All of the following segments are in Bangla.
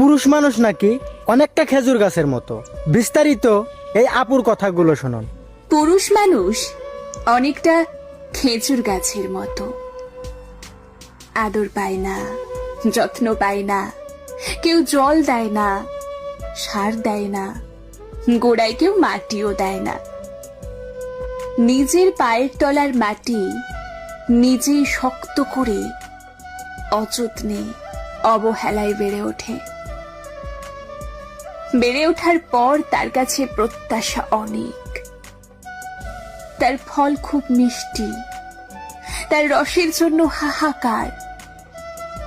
পুরুষ মানুষ নাকি অনেকটা খেজুর গাছের মতো। বিস্তারিত এই আপুর কথাগুলো শুনুন। পুরুষ মানুষ অনেকটা খেজুর গাছের মতো, আদর পায় না, যত্ন পায় না, কেউ জল দেয় না, সার দেয় না, গোড়ায় কেউ মাটিও দেয় না। নিজের পায়ের তলার মাটি নিজেই শক্ত করে অযত্নে অবহেলায় বেড়ে ওঠে। বেড়ে ওঠার পর তার কাছে প্রত্যাশা অনেক, তার ফল খুব মিষ্টি, তার রসের জন্য হাহাকার,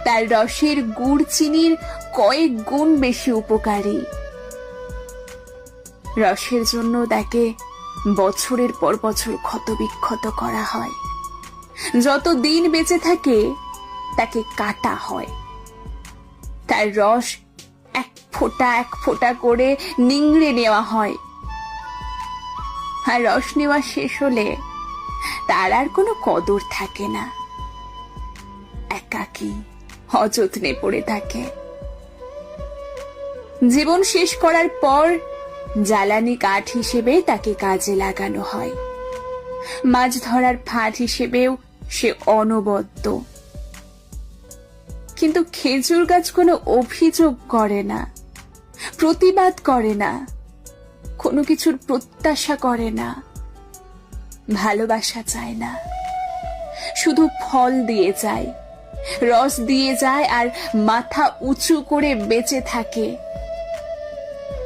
তার রসের গুড় চিনির কয়েক গুণ বেশি উপকারী। রসের জন্য তাকে বছরের পর বছর ক্ষতবিক্ষত করা হয়, যত দিন বেঁচে থাকে তাকে কাটা হয়, তার রস এক ফোঁটা করে নিংড়ে নেওয়া হয়। আর রস নেওয়া শেষ হলে তার আর কোনো কদর থাকে না, একাকী অযত্নে পড়ে থাকে। জীবন শেষ করার পর জ্বালানি কাঠ হিসেবে তাকে কাজে লাগানো হয়, মাছ ধরার ফাঁদ হিসেবেও সে অনবদ্য। কিন্তু খেজুর গাছ কোনো অভিযোগ করে না, প্রতিবাদ করে না, কোনো কিছুর প্রত্যাশা করে না, ভালোবাসা চায় না, শুধু ফল দিয়ে যায়, রস দিয়ে যায় আর মাথা উঁচু করে বেঁচে থাকে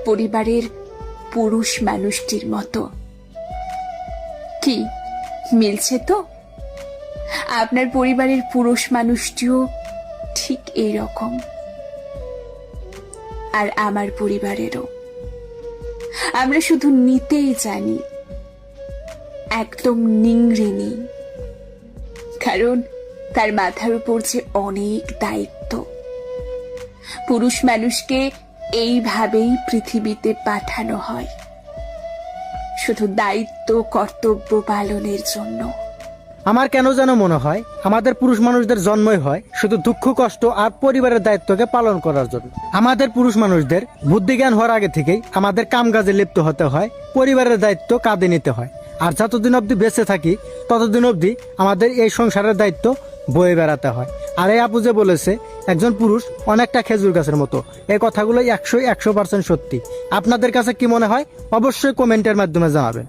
পরিবারের পুরুষ মানুষটির মতো। কি মিলছে তো? আপনার পরিবারের পুরুষ মানুষটিও ঠিক এই রকম, আর আমার পরিবারেরও। আমরা শুধু নিতেই জানি, একদম নিংড়ে নিই, কারণ তার মাথার উপর যে অনেক দায়িত্ব। পুরুষ মানুষকে এইভাবেই পৃথিবীতে পাঠানো হয়, শুধু দায়িত্ব কর্তব্য পালনের জন্য। আমার কেন যেন মনে হয় আমাদের পুরুষ মানুষদের জন্মই হয় শুধু দুঃখ কষ্ট আর পরিবারের দায়িত্বকে পালন করার জন্য। আমাদের পুরুষ মানুষদের বুদ্ধি জ্ঞান হওয়ার আগে থেকেই আমাদের কাম কাজে লিপ্ত হতে হয়, পরিবারের দায়িত্ব কাঁধে নিতে হয়। আর যতদিন অবধি বেঁচে থাকি ততদিন অবধি আমাদের এই সংসারের দায়িত্ব বয়ে বেড়াতে হয়। আর এই আপু যে বলেছে একজন পুরুষ অনেকটা খেজুর গাছের মতো, এই কথাগুলো 100% সত্যি। আপনাদের কাছে কি মনে হয় অবশ্যই কমেন্টের মাধ্যমে জানাবেন।